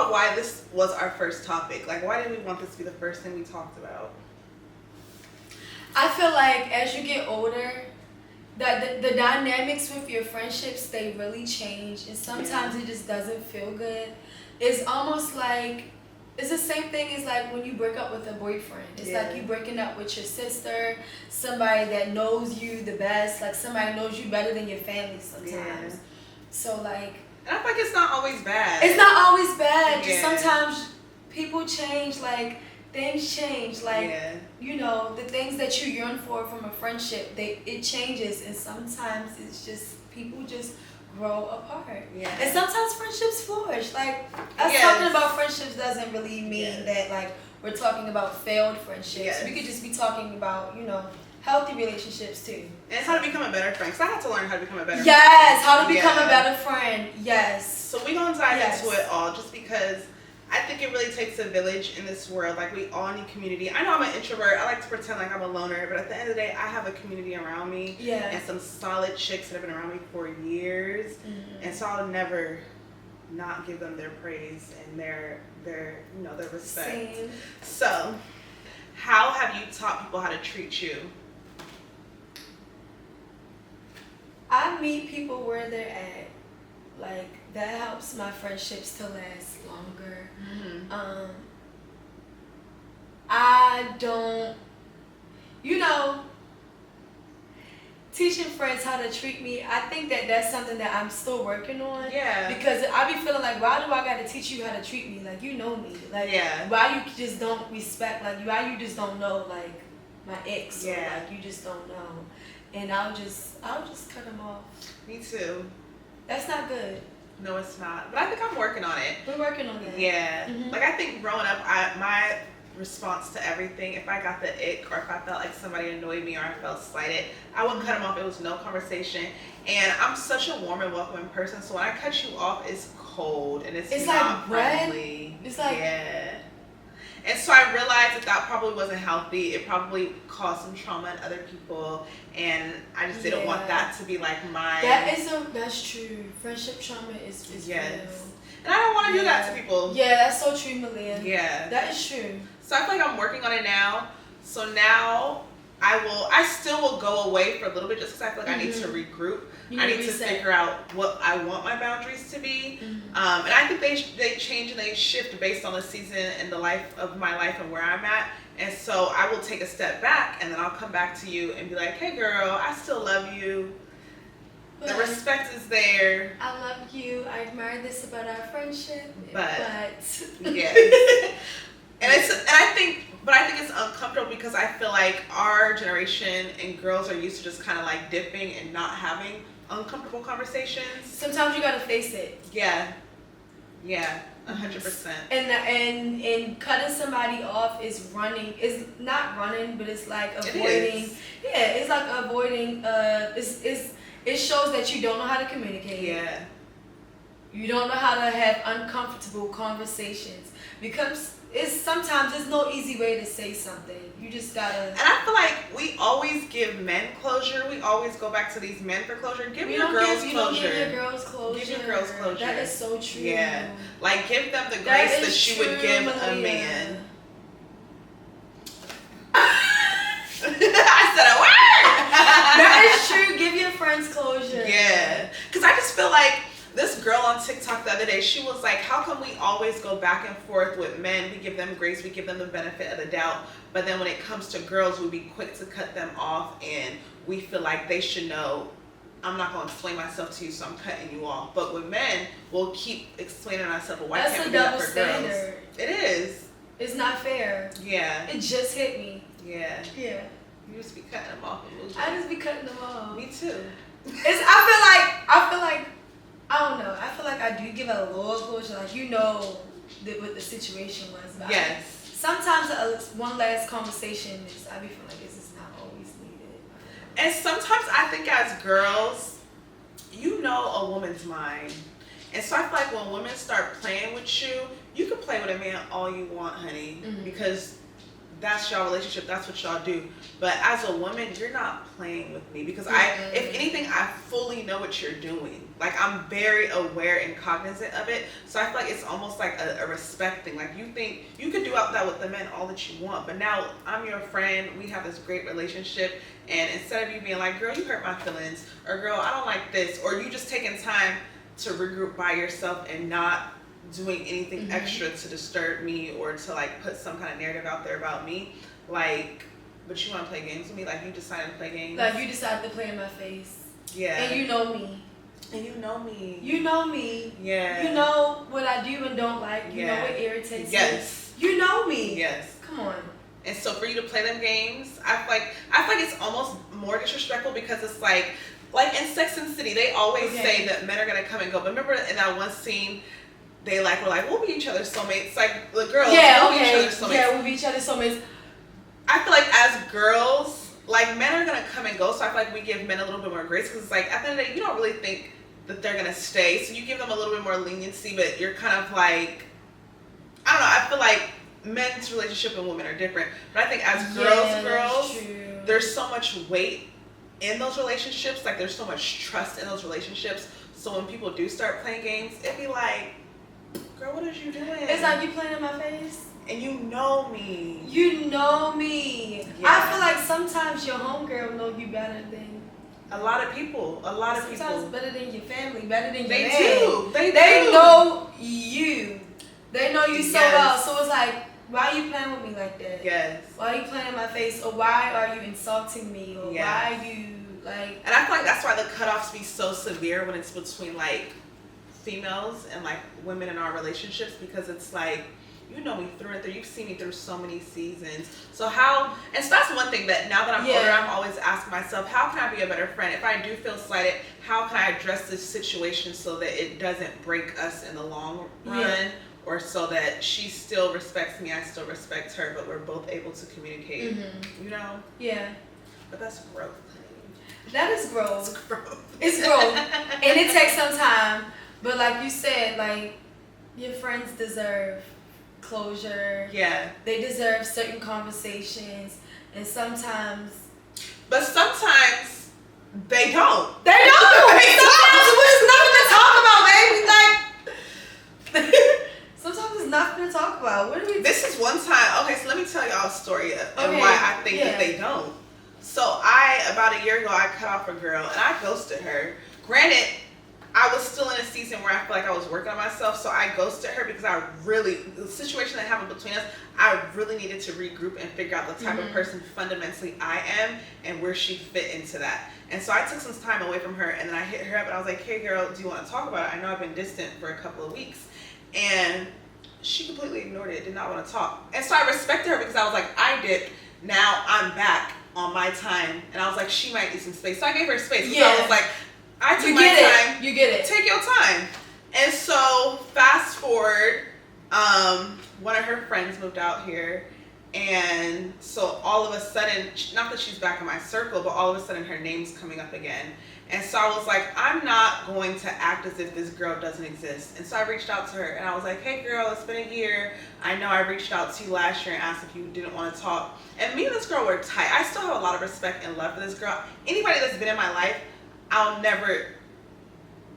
about why this was our first topic. Like, why did we want this to be the first thing we talked about? I feel like as you get older, that the dynamics with your friendships, they really change, and sometimes it just doesn't feel good. It's almost like it's the same thing as like when you break up with a boyfriend. It's like you breaking up with your sister, somebody that knows you the best, like somebody knows you better than your family sometimes. So like, and I feel like it's not always bad. It's not always bad. Just sometimes people change, like things change, like you know, the things that you yearn for from a friendship, it changes, and sometimes it's just people just grow apart. And sometimes friendships flourish. Like us talking about friendships doesn't really mean that like we're talking about failed friendships. We could just be talking about, you know, healthy relationships too. And how to become a better friend. Because I had to learn how to become a better friend. Yes, how to become a better friend. Yes. So we're going to dive into it all just because I think it really takes a village in this world. Like, we all need community. I know I'm an introvert. I like to pretend like I'm a loner. But at the end of the day, I have a community around me. And some solid chicks that have been around me for years. And so I'll never not give them their praise and their you know, their respect. Same. So, how have you taught people how to treat you? I meet people where they're at. Like, that helps my friendships to last longer. I don't, you know, teaching friends how to treat me, I think that that's something that I'm still working on. Because I be feeling like, why do I got to teach you how to treat me? Like, you know me. Like, why you just don't respect, like, why you just don't know, like, my ex? Or, like, you just don't know. And I'll just cut them off. Me too. That's not good. No, it's not. But I think I'm working on it. We're working on that. Like, I think growing up, my response to everything, if I got the ick or if I felt like somebody annoyed me or I felt slighted, I wouldn't cut them off. It was no conversation. And I'm such a warm and welcoming person, so when I cut you off, it's cold and it's not like friendly. It's like And so I realized that probably wasn't healthy. It probably caused some trauma in other people, and I just didn't want that to be like my. That's true. Friendship trauma is real. And I don't want to do that to people. That's so true, Malia. That is true. So I feel like I'm working on it now. So now I still will go away for a little bit just because I feel like I need to regroup. I need to figure out what I want my boundaries to be. And I think they change and they shift based on the season and the life of my life and where I'm at. And so I will take a step back and then I'll come back to you and be like, hey girl, I still love you. The respect is there. I love you. I admire this about our friendship. But And I think it's uncomfortable because I feel like our generation and girls are used to just kind of like dipping and not having uncomfortable conversations. Sometimes you gotta face it. 100%. And cutting somebody off is not running, but it's like avoiding. It's like avoiding. It shows that you don't know how to communicate. You don't know how to have uncomfortable conversations because sometimes there's no easy way to say something. You just gotta. And I feel like we always give men closure. We always go back to these men for closure. Give your girls closure. You don't give your girls closure. Give your girls closure. That is so true. Like, give them the grace that you would give a man. I said a word. That is true. Give your friends closure. Because I just feel like this girl on TikTok the other day, she was like, how come we always go back and forth with men? We give them grace, we give them the benefit of the doubt. But then when it comes to girls, we be quick to cut them off and we feel like they should know, I'm not going to explain myself to you, so I'm cutting you off. But with men, we'll keep explaining ourselves, well, why can't we do that for girls? It is. It's not fair. It just hit me. You just be cutting them off. I just be cutting them off. Me too. I feel like I don't know. I feel like I do give a little closure, like you know what the situation was. But sometimes one last conversation I be feeling like this is not always needed. And sometimes I think as girls, you know a woman's mind. And so I feel like when women start playing with you, you can play with a man all you want, honey, because that's y'all relationship, that's what y'all do. But as a woman, you're not playing with me because if anything, I fully know what you're doing. Like, I'm very aware and cognizant of it. So I feel like it's almost like a respect thing. Like, you think you could do out that with the men all that you want, but now I'm your friend, we have this great relationship, and instead of you being like, girl, you hurt my feelings, or girl, I don't like this, or you just taking time to regroup by yourself and not doing anything extra to disturb me or to like put some kind of narrative out there about me, like, but you want to play games with me, like you decided to play games, like you decided to play in my face, yeah, and you know me, yeah, you know what I do and don't like, you know what irritates me, you know me, come on. And so for you to play them games, I feel like it's almost more disrespectful because it's like in Sex and the City, they always say that men are gonna come and go, but remember in that one scene, they like were like, we'll be each other's soulmates. Like the girls, we'll be each other's soulmates. Yeah, we'll be each other's soulmates. I feel like as girls, like men are gonna come and go, so I feel like we give men a little bit more grace because it's like at the end of the day, you don't really think that they're gonna stay, so you give them a little bit more leniency, but you're kind of like, I don't know. I feel like men's relationship and women are different, but I think as girls, there's so much weight in those relationships. Like there's so much trust in those relationships. So when people do start playing games, it'd be like, girl, what are you doing? It's like you playing in my face. And you know me. Yeah. I feel like sometimes your homegirl know you better than a lot of people. Sometimes better than your family, better than your They man. do. They know you. They know you so well. So it's like, why are you playing with me like that? Yes. Why are you playing in my face? Or why are you insulting me? Or why are you like... And I feel like that's why the cutoffs be so severe when it's between like females and like women in our relationships, because it's like, you know me through and through. You've seen me through so many seasons. So that's one thing that now that I'm older, I'm always asking myself, how can I be a better friend? If I do feel slighted, how can I address this situation so that it doesn't break us in the long run? Or so that she still respects me, I still respect her, but we're both able to communicate, you know? Yeah. But that's growth. That is growth. It's growth. And it takes some time. But like you said, like, your friends deserve closure. Yeah. They deserve certain conversations. And sometimes... But sometimes they don't. They don't! Sometimes there's nothing to talk about, baby. Like... Sometimes there's nothing to talk about. What do we... This is one time... Okay, so let me tell y'all a story of why I think that they don't. So about a year ago, I cut off a girl and I ghosted her. Granted, I was still in a season where I feel like I was working on myself, so I ghosted her because the situation that happened between us, I really needed to regroup and figure out the type of person fundamentally I am and where she fit into that. And so I took some time away from her, and then I hit her up and I was like, hey girl, do you want to talk about it? I know I've been distant for a couple of weeks. And she completely ignored it, did not want to talk. And so I respected her because I was like, I dipped, now I'm back on my time. And I was like, she might need some space. So I gave her space. So I was like, I took my time. You get it. Take your time. And so fast forward, one of her friends moved out here. And so all of a sudden, not that she's back in my circle, but all of a sudden her name's coming up again. And so I was like, I'm not going to act as if this girl doesn't exist. And so I reached out to her and I was like, hey girl, it's been a year. I know I reached out to you last year and asked if you didn't want to talk. And me and this girl were tight. I still have a lot of respect and love for this girl. Anybody that's been in my life, I'll never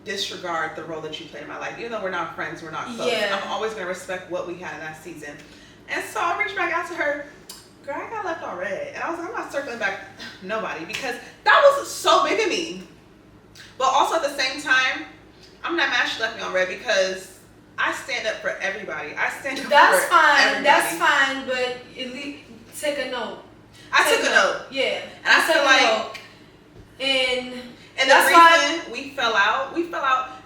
disregard the role that you played in my life. Even though we're not friends, we're not close. I'm always going to respect what we had in that season. And so I reached back out to her. Girl, I got left on red. And I was like, I'm not circling back nobody, because that was so big of me. But also at the same time, I'm not mad she left me on red because I stand up for everybody. I stand up for everybody. That's fine, but at least take a note. I took a note. Yeah. And I feel like... And the reason we fell out,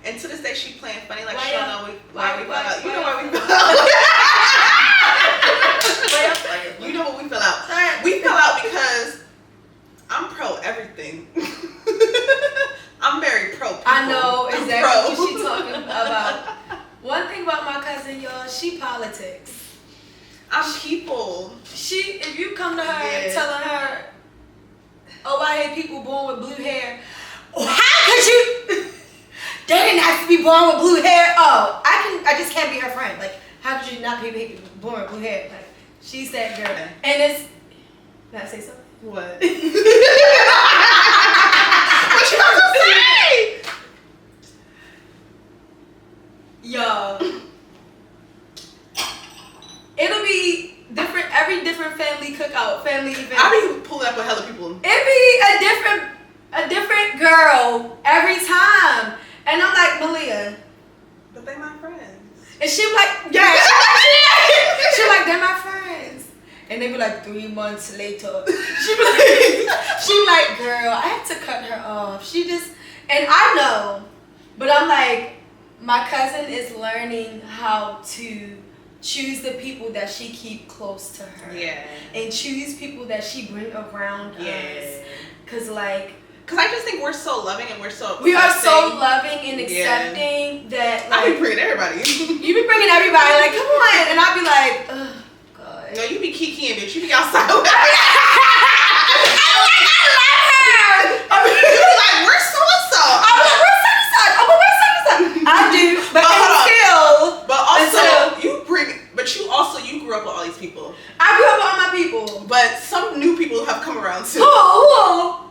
and to this day she playing funny, like she don't know why we fell out. You know why we fell out. You know what we fell out. We fell out because I'm pro everything. I'm very pro people. I know exactly what she's talking about. One thing about my cousin, y'all, she politics. I'm people. If you come to her telling her, oh, I hate people born with blue hair. Oh, how could you? They didn't have to be born with blue hair. Oh, I just can't be her friend. Like, how could you not be born with blue hair? Like, She's that girl. And it's... Can I say something? What? What you about to say? Yo. It'll be different, every different family cookout, family event. I be pulling up with hella people. It'd be a different girl every time. And I'm like, Malia. But they my friends. And she like, yeah. She like, they're my friends. And they be like, 3 months later. She be like, girl, I had to cut her off. She just, and I know, but I'm like, my cousin is learning how to choose the people that she keep close to her. Yeah. And choose people that she bring around us. Cause I just think we're so loving and we're so we are so loving and accepting that I be bringing everybody. You be bringing everybody, like, come on. And I'll be like, ugh, God. No, you be kikiing, bitch. You be outside. I love her. You be like, where's so-and-so? I'm like, where's so-and-so? Oh, but where's so-and-so? I do, but still. But also, you grew up with all these people. I grew up with all my people. But some new people have come around too. Who?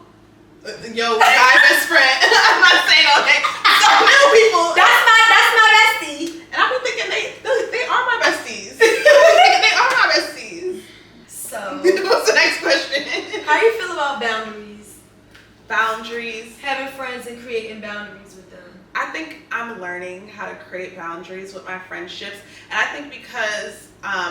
Yo, guy best friend. I'm not saying all that. Some new people. That's my bestie. And I be thinking they are my besties. They are my besties. So. What's the next question? How do you feel about boundaries? Boundaries. Having friends and creating boundaries with them. I think I'm learning how to create boundaries with my friendships. And I think because,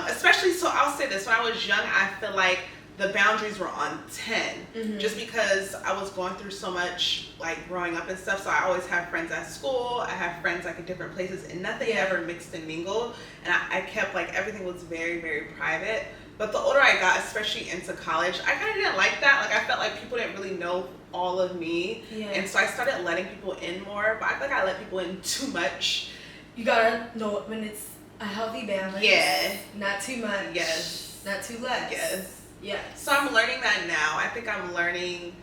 especially, so I'll say this, when I was young, I feel like the boundaries were on 10, just because I was going through so much, like, growing up and stuff. So I always have friends at school. I have friends, like, in different places, and nothing ever mixed and mingled. And I kept, like, everything was very, very private. But the older I got, especially into college, I kind of didn't like that. Like, I felt like people didn't really know all of me. Yeah. And so I started letting people in more, but I feel like I let people in too much. You gotta know when it's a healthy balance. Yeah. Not too much. Yes. Not too less. Yes. Yeah. So I'm learning that now. I think I'm learning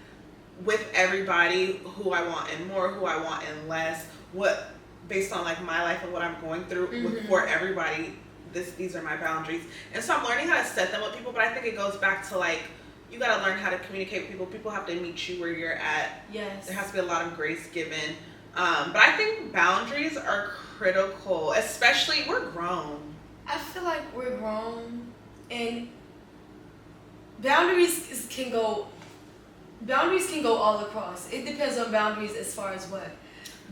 with everybody who I want and more, who I want and less, what based on like my life and what I'm going through for everybody, these are my boundaries. And so I'm learning how to set them with people, but I think it goes back to like, you gotta learn how to communicate with people. People have to meet you where you're at. Yes. There has to be a lot of grace given. But I think boundaries are critical, especially we're grown. I feel like we're grown, and boundaries can go all across. It depends on boundaries as far as what.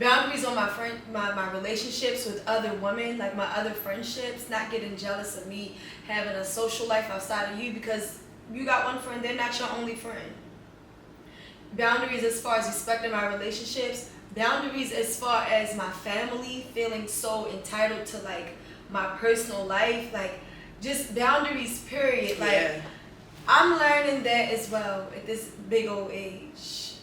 Boundaries on my relationships with other women, like my other friendships, not getting jealous of me having a social life outside of you because you got one friend, they're not your only friend. Boundaries as far as respecting my relationships. Boundaries as far as my family, feeling so entitled to like my personal life, like just boundaries period. Like I'm learning that as well at this big old age.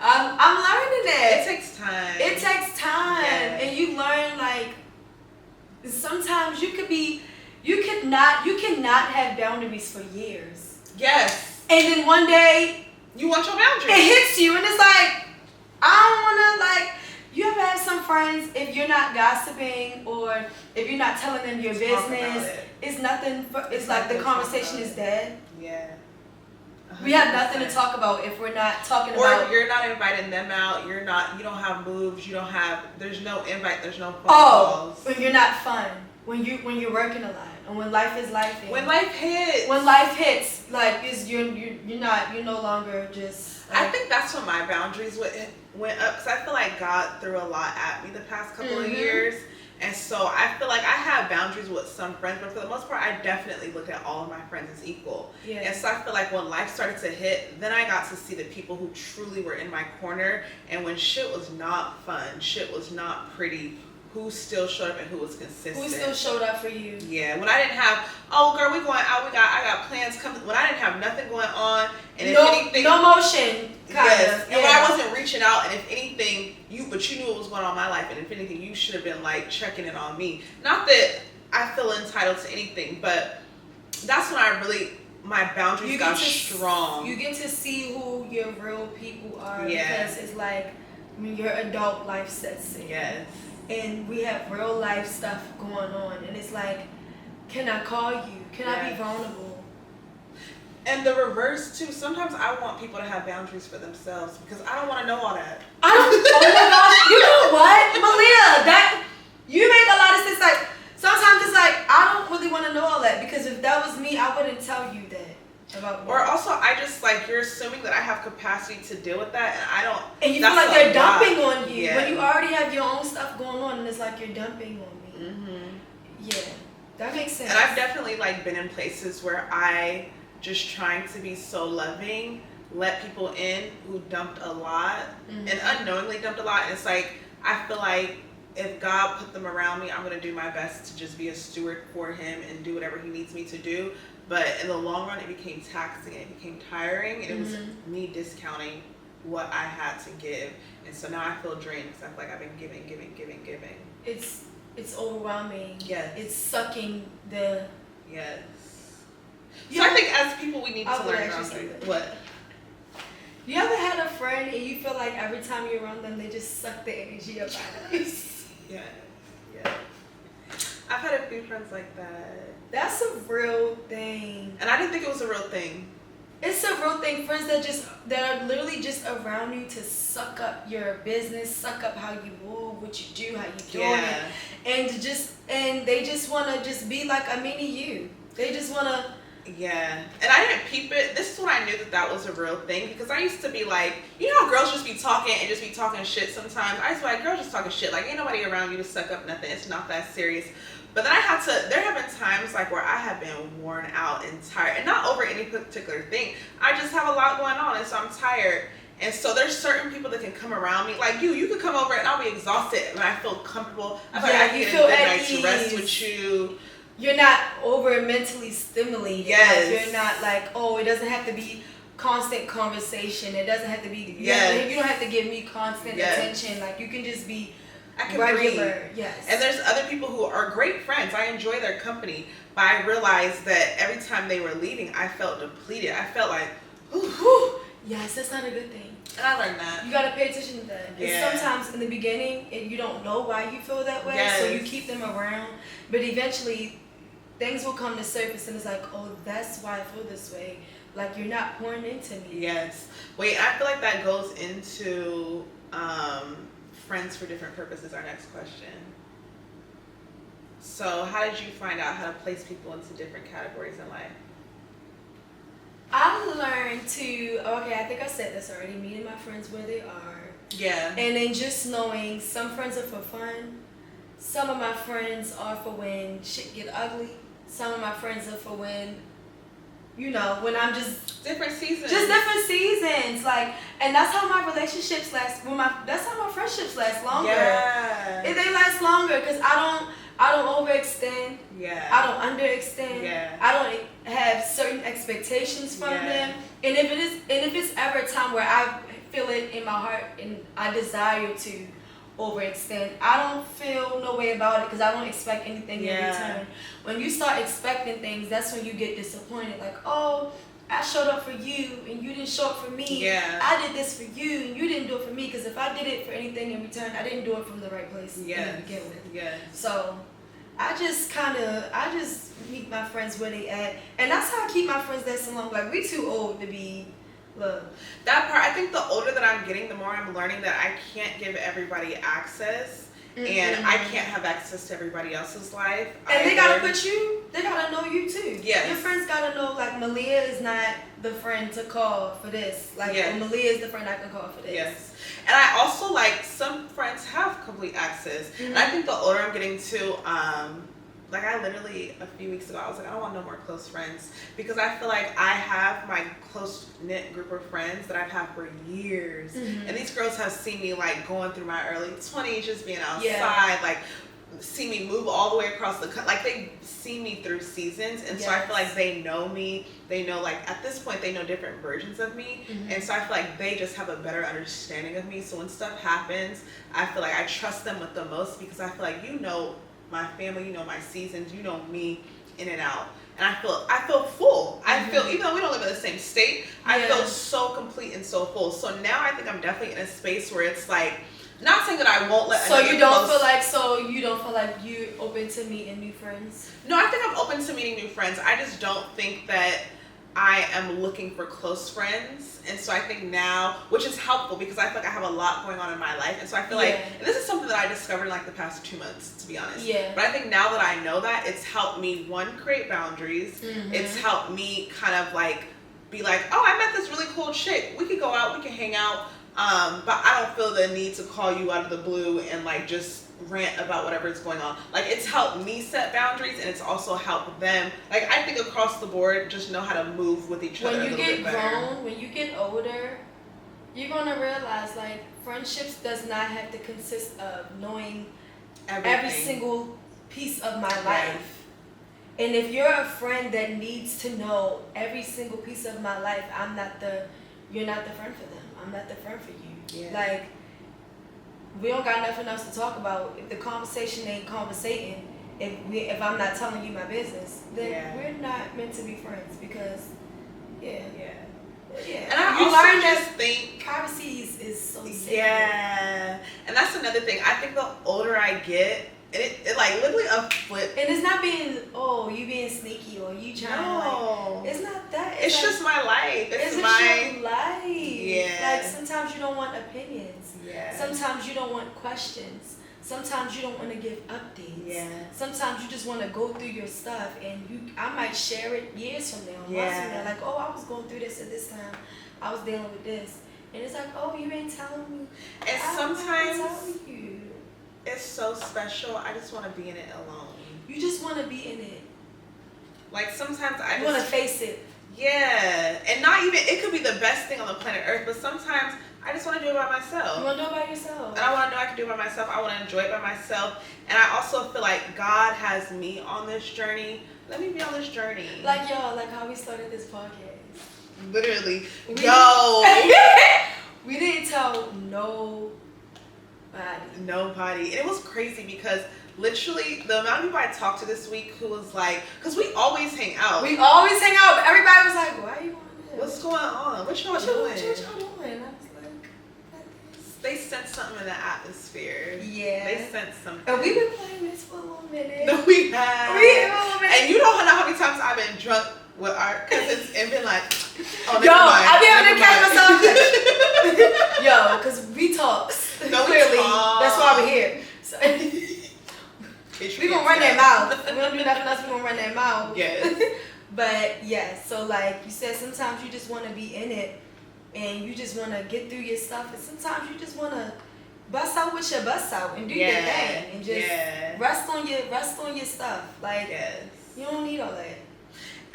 I'm learning that. It takes time. It takes time. Yeah. And you learn like sometimes you cannot have boundaries for years. Yes. And then one day you want your boundaries. It hits you and it's like, I don't wanna like, you ever have some friends, if you're not gossiping or if you're not telling them your business, it's nothing, it's like the conversation is dead. Yeah. 100%. We have nothing to talk about if we're not talking about. Or if you're not inviting them out, you don't have moves, there's no invite, there's no phone calls. When you're not fun, when you're working a lot, and when life is life. When life hits. When life hits, like you're no longer just. I think that's when my boundaries went up, because I feel like God threw a lot at me the past couple of years. And so I feel like I have boundaries with some friends, but for the most part, I definitely look at all of my friends as equal. Yeah. And so I feel like when life started to hit, then I got to see the people who truly were in my corner. And when shit was not fun, shit was not pretty, who still showed up and who was consistent. Who still showed up for you. Yeah. When I didn't have, oh girl, we going out, I got plans coming. When I didn't have nothing going on, and if anything, no motion. Yes. And when I wasn't reaching out, and if anything, you knew what was going on in my life, and if anything, you should have been like checking in on me. Not that I feel entitled to anything, but that's when my boundaries got strong. You get to see who your real people are. Yeah. Because it's like when your adult life sets in. Yes. And we have real life stuff going on, and it's like, Can I call you? Can I be vulnerable? And the reverse too. Sometimes I want people to have boundaries for themselves because I don't want to know all that. Oh my gosh! You know what, Malia? That you make a lot of sense. Like sometimes it's like I don't really want to know all that because if that was me, I wouldn't tell you that about. Or also, I just like you're assuming that I have capacity to deal with that, and I don't. And you feel like they're dumping on you when you already have your own stuff going on, and it's like you're dumping on me. Mm-hmm. Yeah, that makes sense. And I've definitely like been in places where I just trying to be so loving, let people in who dumped a lot and unknowingly dumped a lot. And it's like, I feel like if God put them around me, I'm going to do my best to just be a steward for him and do whatever he needs me to do. But in the long run, it became taxing and it became tiring. And it was me discounting what I had to give. And so now I feel drained because I feel like I've been giving. It's overwhelming. Yes. It's sucking the... Yes. So I think as people, we need to learn boundaries. What? You ever had a friend and you feel like every time you're around them, they just suck the energy up out of you? Yeah. I've had a few friends like that. That's a real thing. And I didn't think it was a real thing. It's a real thing. Friends that are literally just around you to suck up your business, suck up how you move, what you do, how you doing it, and they just want to just be like a mini you. They just want to. Yeah, and I didn't peep it. This is when I knew that was a real thing because I used to be like, you know how girls just be talking and just be talking shit sometimes? I used to be like, girls just talking shit. Like, ain't nobody around you to suck up nothing. It's not that serious. But then there have been times like where I have been worn out and tired. And not over any particular thing. I just have a lot going on and so I'm tired. And so there's certain people that can come around me. Like you could come over and I'll be exhausted and I feel comfortable. I feel like I can get a good night's rest with you. You're not over mentally stimulated. Yes. Like you're not like, oh, it doesn't have to be constant conversation. It doesn't have to be, you don't have to give me constant attention. Like you can just be regular. Breathe. Yes. And there's other people who are great friends. I enjoy their company. But I realized that every time they were leaving, I felt depleted. I felt like, whew. Yes, that's not a good thing. And I learned that. You got to pay attention to that. Yeah. And sometimes in the beginning, you don't know why you feel that way. Yes. So you keep them around. But eventually, things will come to surface and it's like, oh, that's why I feel this way. Like you're not pouring into me. Yes. Wait, I feel like that goes into friends for different purposes, our next question. So how did you find out how to place people into different categories in life? I learned to, I think I said this already, meeting my friends where they are. Yeah. And then just knowing some friends are for fun. Some of my friends are for when shit get ugly. Some of my friends are for when, when I'm just... Different seasons. Just different seasons. Like, and that's how my relationships last. That's how my friendships last longer. Yeah. They last longer because I don't overextend. Yeah. I don't underextend. Yeah. I don't have certain expectations from them. And if it's ever a time where I feel it in my heart and I desire to overextend, I don't feel no way about it because I don't expect anything in return. When you start expecting things, that's when you get disappointed. Like, oh, I showed up for you and you didn't show up for me. Yeah. I did this for you and you didn't do it for me because if I did it for anything in return, I didn't do it from the right place to begin with. Yes. So I just meet my friends where they at, and that's how I keep my friends that so long. Like we too old to be loved. That part, I think the older that I'm getting, the more I'm learning that I can't give everybody access, and I can't have access to everybody else's life. And they gotta they gotta know you too. Yes. Your friends gotta know, like Malia is not the friend to call for this. Like Malia is the friend I can call for this. Yes. And I also like some friends have complete access. And I think the older I'm getting to, like I literally a few weeks ago I was like, I don't want no more close friends because I feel like I have my close knit group of friends that I've had for years, and these girls have seen me like going through my early 20s, just being outside, like see me move all the way across the country. Like they see me through seasons, and so I feel like they know me. They know, like at this point they know different versions of me, and so I feel like they just have a better understanding of me. So when stuff happens, I feel like I trust them with the most because I feel like my family, my seasons, me in and out. And I feel full. I feel, even though we don't live in the same state, I feel so complete and so full. So now I think I'm definitely in a space where it's like, Not saying that I won't let. So you don't feel like you're open to meeting new friends? No, I think I'm open to meeting new friends. I just don't think that I am looking for close friends. And so I think now, which is helpful because I feel like I have a lot going on in my life. And so I feel like, and this is something that I discovered in like the past 2 months, to be honest. Yeah. But I think now that I know that, it's helped me, one, create boundaries. Mm-hmm. It's helped me kind of like be like, oh, I met this really cool chick. We could go out, we can hang out. But I don't feel the need to call you out of the blue and like just rant about whatever is going on. Like, it's helped me set boundaries, and it's also helped them. Like, I think across the board, just know how to move with each other a little bit better. When you get grown, when you get older, you're gonna realize like friendships does not have to consist of knowing every single piece of my life. And if you're a friend that needs to know every single piece of my life, you're not the friend for them. I'm not the friend for you. Yeah. Like, we don't got nothing else to talk about. If the conversation ain't conversating, if I'm not telling you my business, then we're not meant to be friends because, And And I you also learn just that think privacy is so sacred. Yeah. And that's another thing. I think the older I get, it like literally a flip. And it's not being, you being sneaky or you trying to like, it's not that. It's like, just my life. It's your life. Yeah. Like, sometimes you don't want opinions. Yeah. Sometimes you don't want questions. Sometimes you don't want to give updates. Yeah. Sometimes you just want to go through your stuff, and I might share it years from now, months from now. Like, I was going through this at this time. I was dealing with this, and it's like, you ain't telling me. And sometimes telling you. It's so special. I just want to be in it alone. You just want to be in it. Like, sometimes I want to face it. Yeah. And not even, it could be the best thing on the planet Earth, but sometimes I just want to do it by myself. You want to do it by yourself. And I want to know I can do it by myself. I want to enjoy it by myself. And I also feel like God has me on this journey. Let me be on this journey. Like, like how we started this podcast. Literally. We didn't tell nobody. And it was crazy because literally the amount of people I talked to this week who was like, because we always hang out. We always hang out, but everybody was like, why are you on this? What's going on? What y'all doing? What y'all doing? I was like, they sensed something in the atmosphere. Yeah. They sensed something. And we've been playing this for a little minute. No, we have. And you don't know how many times I've been drunk with our cousins and been like, I be having to catch myself. Yo, because we talk. No, clearly. Talk. That's why we're here. So, we gonna run that mouth. We don't do nothing else. We gonna run that mouth. Yes. But so like you said, sometimes you just want to be in it, and you just want to get through your stuff, and sometimes you just want to bust out with your bust out and do your thing, and just rest on your stuff. Like, you don't need all that.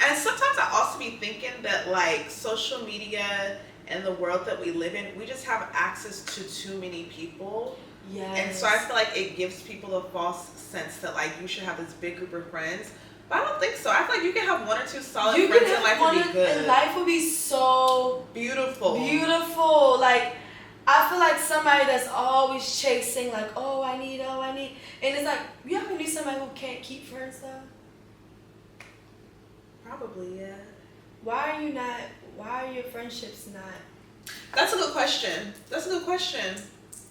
And sometimes I also be thinking that like social media and the world that we live in, we just have access to too many people. Yes. And so I feel like it gives people a false sense that like you should have this big group of friends. But I don't think so. I feel like you can have one or two solid friends and life would be good. And life would be so beautiful. Beautiful. Like, I feel like somebody that's always chasing like, I need. And it's like, you ever need somebody who can't keep friends though? Probably, yeah. Why are your friendships not? That's a good question.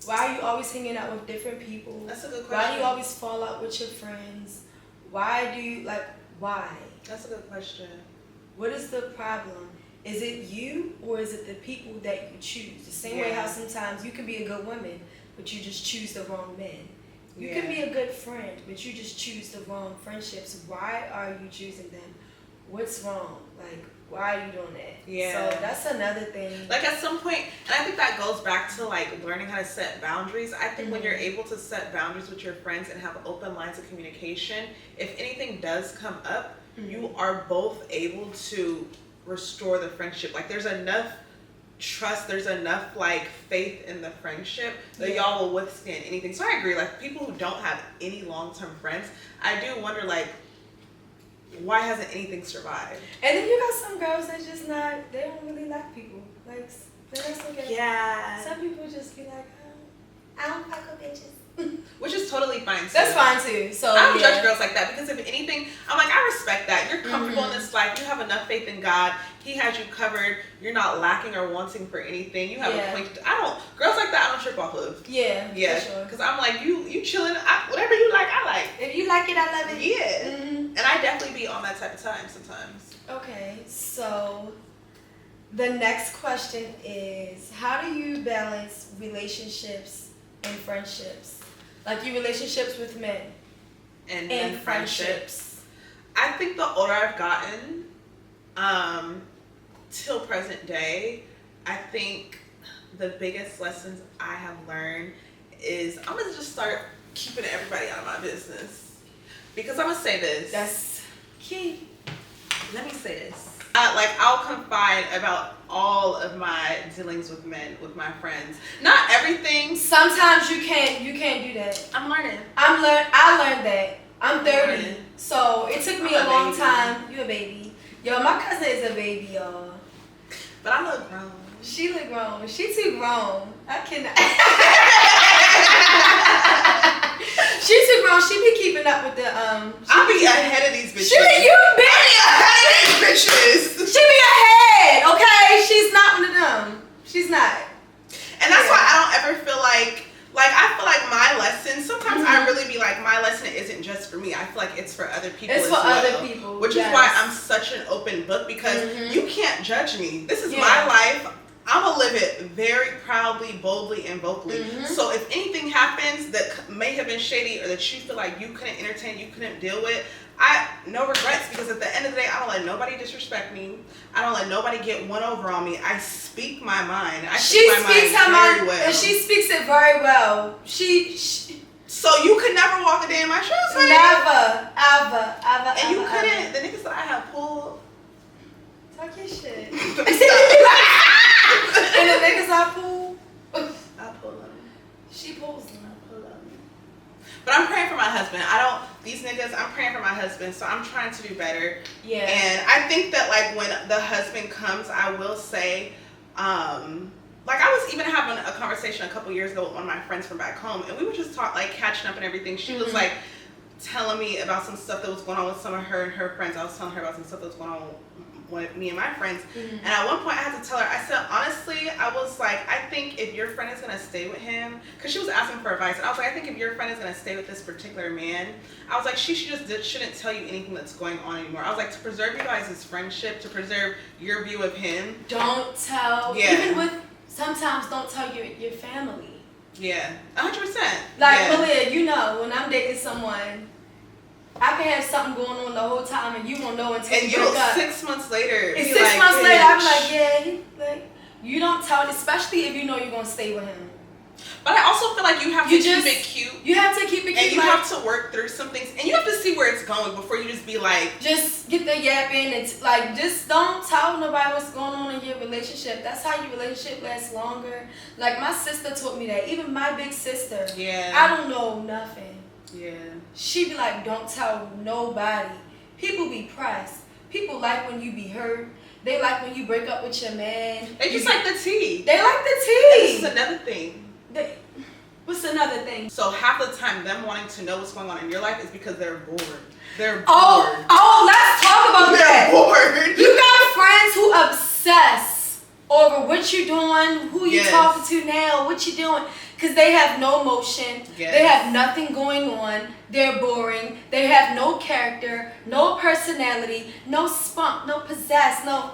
Why are you always hanging out with different people? That's a good question. Why do you always fall out with your friends? Why? That's a good question. What is the problem? Is it you or is it the people that you choose? The same way how sometimes you can be a good woman, but you just choose the wrong men. You can be a good friend, but you just choose the wrong friendships. Why are you choosing them? What's wrong? Like, why are you doing that? Yeah. So that's another thing. Like at some point, and I think that goes back to like learning how to set boundaries. I think when you're able to set boundaries with your friends and have open lines of communication, if anything does come up, you are both able to restore the friendship. Like there's enough trust, there's enough like faith in the friendship that y'all will withstand anything. So I agree, like people who don't have any long-term friends, I do wonder like, why hasn't anything survived? And then you got some girls that just they don't really like people. Like, that's okay. Yeah. Some people just be like, I don't fuck with bitches. Which is totally fine too. That's fine too. So I don't judge girls like that because if anything, I'm like, I respect that. You're comfortable in this life. You have enough faith in God. He has you covered. You're not lacking or wanting for anything. You have a point. Girls like that I don't trip off of. Yeah. Yeah. For sure. Because I'm like, you chilling. Whatever you like, I like. If you like it, I love it. Yeah. And I definitely be on that type of time sometimes. Okay. So the next question is, how do you balance relationships and friendships? Like your relationships with men and friendships. I think the older I've gotten, till present day, I think the biggest lessons I have learned is I'm gonna just start keeping everybody out of my business. Because I'm gonna say this. That's key. Let me say this. I'll confide about all of my dealings with men, with my friends. Not everything. Sometimes you can't do that. I'm learning. I learned that. I'm 30. So it took me a long baby. time. You a baby. Yo, my cousin is a baby, y'all. But I look grown. She look grown. She too grown. I cannot. She too grown. She be keeping up with the I'll be ahead of these bitches. You be ahead of these bitches. She be ahead, okay? She's not one of them. She's not. And that's why I don't ever feel like I feel like my lesson, sometimes I really be like, my lesson isn't just for me. I feel like it's for other people as well. It's for other people. Which is why I'm such an open book, because you can't judge me. This is my life. I'm going to live it very proudly, boldly, and vocally. So if anything happens that may have been shady or that you feel like you couldn't entertain, you couldn't deal with, no regrets, because at the end of the day, I don't let nobody disrespect me. I don't let nobody get one over on me. I speak my mind. She speaks her mind very well. And she speaks it very well. So you could never walk a day in my shoes, honey? Never, ever. And you couldn't. The niggas that I have pulled. Talk your shit. And the niggas I pull. I pull them. She pulls them. I pull them. But I'm praying for my husband. These niggas, I'm praying for my husband, so I'm trying to do better. Yeah. And I think that, when the husband comes, I will say, I was even having a conversation a couple years ago with one of my friends from back home, and we were just catching up and everything. She was, telling me about some stuff that was going on with some of her and her friends. I was telling her about some stuff that was going on with me and my friends. And at one point I had to tell her, I said, honestly, I was like, I think if your friend is going to stay with him, because she was asking for advice, and I was like, I think if your friend is going to stay with this particular man, I was like, she shouldn't tell you anything that's going on anymore. I was like, to preserve you guys' friendship, to preserve your view of him. Don't tell, sometimes don't tell your family. Yeah, 100%. Malia, when I'm dating someone, I can have something going on the whole time and you won't know until we break up. 6 months later. And 6 months later, I'm like, you don't tell, especially if you know you're going to stay with him. But I also feel like you have to keep it cute. You have to keep it cute. And you have to work through some things. And you have to see where it's going before you just be like. Just get the yapping and just don't tell nobody what's going on in your relationship. That's how your relationship lasts longer. Like my sister taught me that. Even my big sister. Yeah. I don't know nothing. Yeah. She be like, don't tell nobody. People be pressed. People like when you be hurt. They like when you break up with your man. They just like the tea. They like the tea. And this is another thing. What's another thing? So half the time, them wanting to know what's going on in your life is because they're bored. They're bored. Oh, let's talk about that. They're bored. You got friends who obsess over what you're doing, who you talking to now, what you doing, because they have no motion. Yes. They have nothing going on. They're boring. They have no character, no personality, no spunk, no pizzazz, none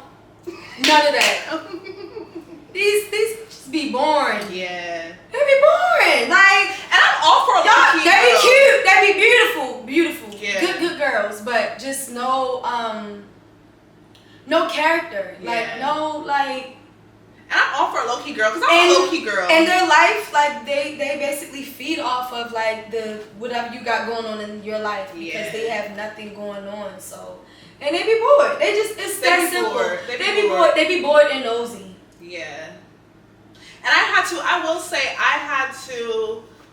of that. These just be boring. Yeah. They be boring. And I'm all for a low-key they be girl. cute. They be beautiful. Yeah. Good girls, but just no character. And I'm all for a low-key girl, because I'm a low-key girl. And their life, they basically feed off of the whatever you got going on in your life, because they have nothing going on. So, and they be bored. It's that simple. They be bored. They be bored and nosy. Yeah. And I will say,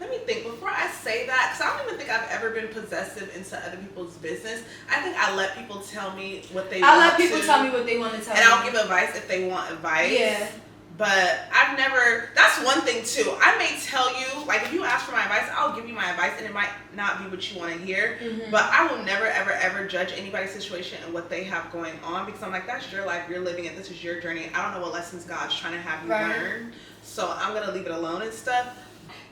let me think before I say that, because I don't even think I've ever been possessive into other people's business. I think I let people tell me what they want to. I let people tell me what they want to tell me. And I'll give advice if they want advice. Yeah. But I've never, that's one thing too. I may tell you, like if you ask for my advice, I'll give you my advice and it might not be what you want to hear. But I will never, ever, ever judge anybody's situation and what they have going on because I'm like, that's your life, you're living it, this is your journey. I don't know what lessons God's trying to have you learn. So I'm going to leave it alone and stuff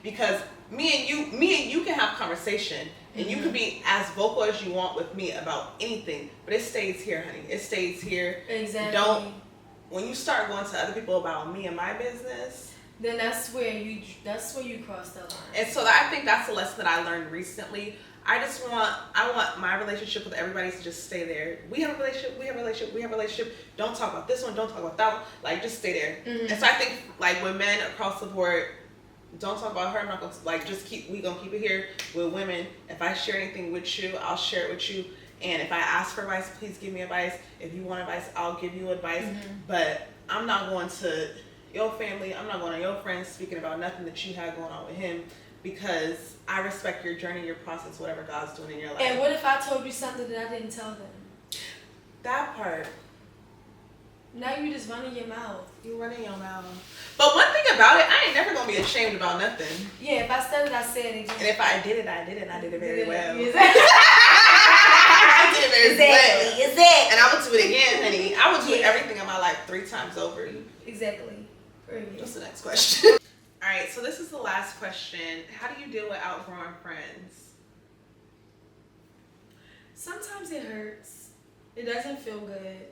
because me and you can have conversation and you can be as vocal as you want with me about anything, but it stays here, honey. It stays here. Exactly. When you start going to other people about me and my business, then that's where you cross the line. And so I think that's a lesson that I learned recently. I want my relationship with everybody to just stay there. We have a relationship. Don't talk about this one. Don't talk about that one. Like, just stay there. And so I think, like, with men across the board, don't talk about her. I'm not going to, like, we going to keep it here. With women, if I share anything with you, I'll share it with you. And if I ask for advice, please give me advice. If you want advice, I'll give you advice. But I'm not going to your family. I'm not going to your friends speaking about nothing that you had going on with him because I respect your journey, your process, whatever God's doing in your life. And what if I told you something that I didn't tell them? That part. Now you just running your mouth. You running your mouth. But one thing about it, I ain't never going to be ashamed about nothing. Yeah, if I said it, I said it. And if I did it, I did it. And I did it very well. Exactly. I did it very well. Exactly. And I will do it again, honey. I will do everything in my life 3 times over. Exactly. What's the next question? All right, so this is the last question. How do you deal with outgrowing friends? Sometimes it hurts. It doesn't feel good.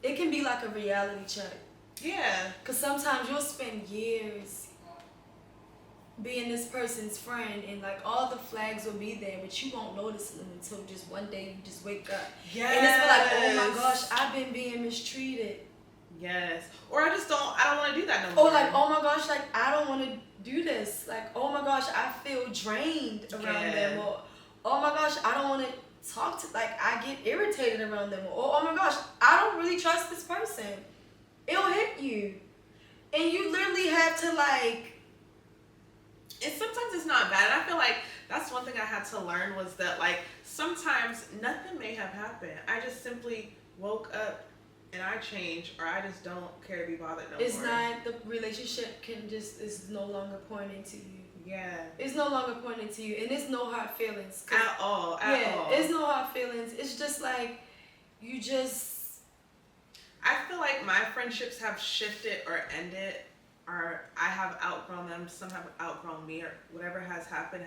It can be like a reality check. Yeah. Because sometimes you'll spend years being this person's friend and like all the flags will be there, but you won't notice them until just one day you just wake up. Yes. And it's like, oh my gosh, I've been being mistreated. Yes. Or I don't want to do that no more. Or like, oh my gosh, like I don't want to do this. Like, oh my gosh, I feel drained around them. Or, oh my gosh, I don't want to talk to, like I get irritated around them. Or, oh my gosh, I don't really trust this person. It'll hit you. And you literally have to like, and sometimes it's not bad. And I feel like that's one thing I had to learn was that like sometimes nothing may have happened. I just simply woke up and I changed, or I just don't care to be bothered no more. It's not, the relationship is no longer pointing to you. Yeah. It's no longer pointing to you, and it's no hard feelings. At all. It's no hard feelings. It's just like, you just... I feel like my friendships have shifted or ended, or I have outgrown them, some have outgrown me, or whatever has happened,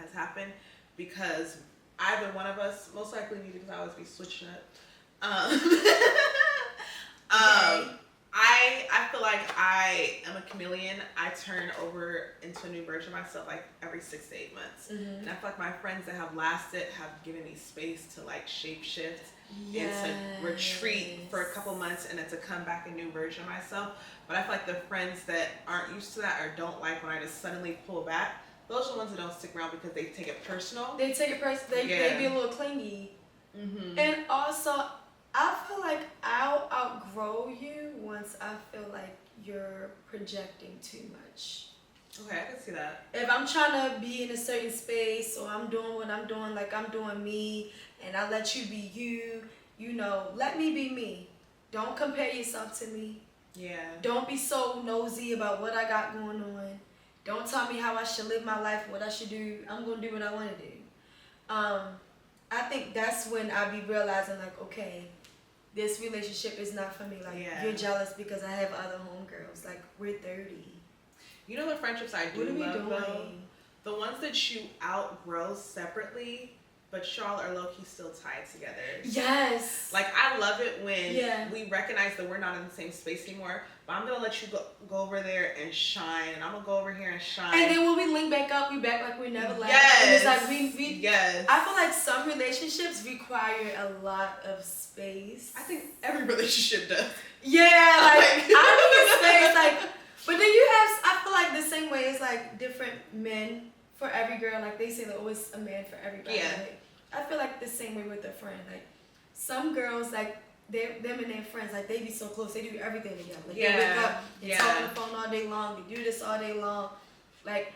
because either one of us, most likely me because I always be switching up. I feel like I am a chameleon. I turn over into a new version of myself like every 6 to 8 months. And I feel like my friends that have lasted have given me space to like shape shift and to retreat for a couple months and then to come back a new version of myself. But I feel like the friends that aren't used to that or don't like when I just suddenly pull back, those are the ones that don't stick around because they take it personal. They take it personal. They be a little clingy. And also, I feel like I'll outgrow you once I feel like you're projecting too much. Okay, I can see that. If I'm trying to be in a certain space or I'm doing what I'm doing, like I'm doing me, and I let you be you, you know, let me be me. Don't compare yourself to me. Yeah. Don't be so nosy about what I got going on. Don't tell me how I should live my life, what I should do. I'm going to do what I want to do. I think that's when I be realizing like, okay, this relationship is not for me. Like, you're jealous because I have other homegirls. Like, we're 30. You know the friendships I do love, though? The ones that you outgrow separately, but y'all are low-key still tied together. Yes. Like, I love it when we recognize that we're not in the same space anymore, but I'm going to let you go over there and shine, and I'm going to go over here and shine. And then when we link back up, we back like we never left. Yes. And it's like we I feel like some relationships require a lot of space. I think every relationship does. Yeah, like, I need space, like, but then you have, I feel like the same way it's like different men for every girl. Like, they say there's always a man for everybody. Yeah. Like, I feel like the same way with a friend. Like, some girls, like, them and their friends, like, they be so close. They do everything together. Like, they wake up, they talk on the phone all day long. They do this all day long. Like,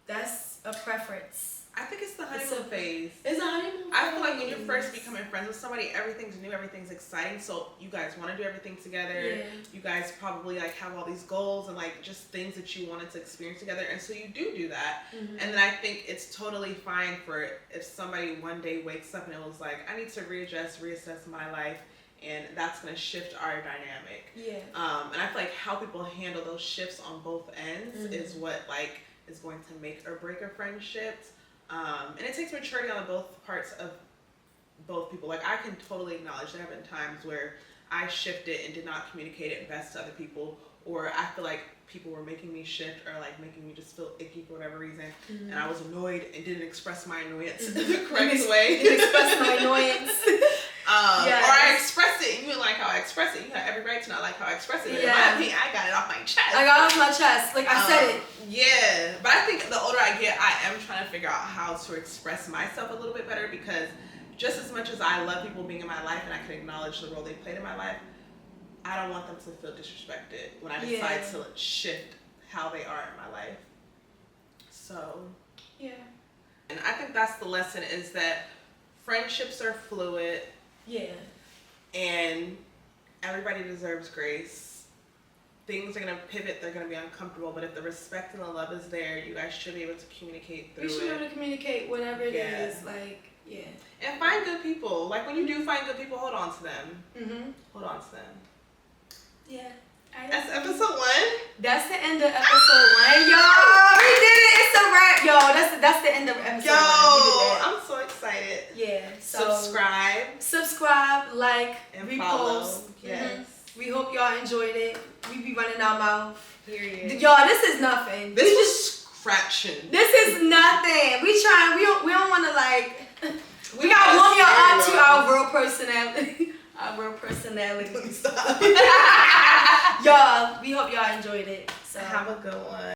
that's a preference. I think it's the honeymoon phase. It's a honeymoon phase. I feel like when you're first becoming friends with somebody, everything's new, everything's exciting. So you guys want to do everything together. Yeah. You guys probably like have all these goals and like just things that you wanted to experience together. And so you do that. Mm-hmm. And then I think it's totally fine for if somebody one day wakes up and it was like, I need to reassess my life. And that's going to shift our dynamic. Yeah. And I feel like how people handle those shifts on both ends is what like is going to make or break a friendship. And it takes maturity on both parts of both people. Like I can totally acknowledge there have been times where I shifted and did not communicate it best to other people, or I feel like people were making me shift or like making me just feel icky for whatever reason, and I was annoyed and didn't express my annoyance the correct way. Didn't express my annoyance. Yes. Or I expressed it and you didn't like how I expressed it. You had every right to not like how I expressed it. But in my opinion, I got it off my chest. I got it off my chest. Like I said it. Yeah. But I think the older I get, I am trying to figure out how to express myself a little bit better, because just as much as I love people being in my life and I can acknowledge the role they played in my life, I don't want them to feel disrespected when I decide to shift how they are in my life. So. Yeah. And I think that's the lesson, is that friendships are fluid. Yeah. And everybody deserves grace. Things are going to pivot, they're going to be uncomfortable, but if the respect and the love is there, you guys should be able to communicate through it. You should be able to communicate whatever it is, like, yeah. And find good people. Like when you do find good people, hold on to them. Mm-hmm. Hold on to them. Yeah. That's episode 1. That's the end of episode 1. Y'all, we did it. It's a wrap. Yo, that's the end of episode 1. Yo, I'm so excited. Yeah. So subscribe, like, and repost. Follow. Yes. Mm-hmm. We hope y'all enjoyed it. We be running our mouth. Period. Y'all, this is nothing. This is scratching. This is nothing. We don't want to like. We gotta warm y'all up to our real personality. Our real personality. Y'all, we hope y'all enjoyed it. So have a good one.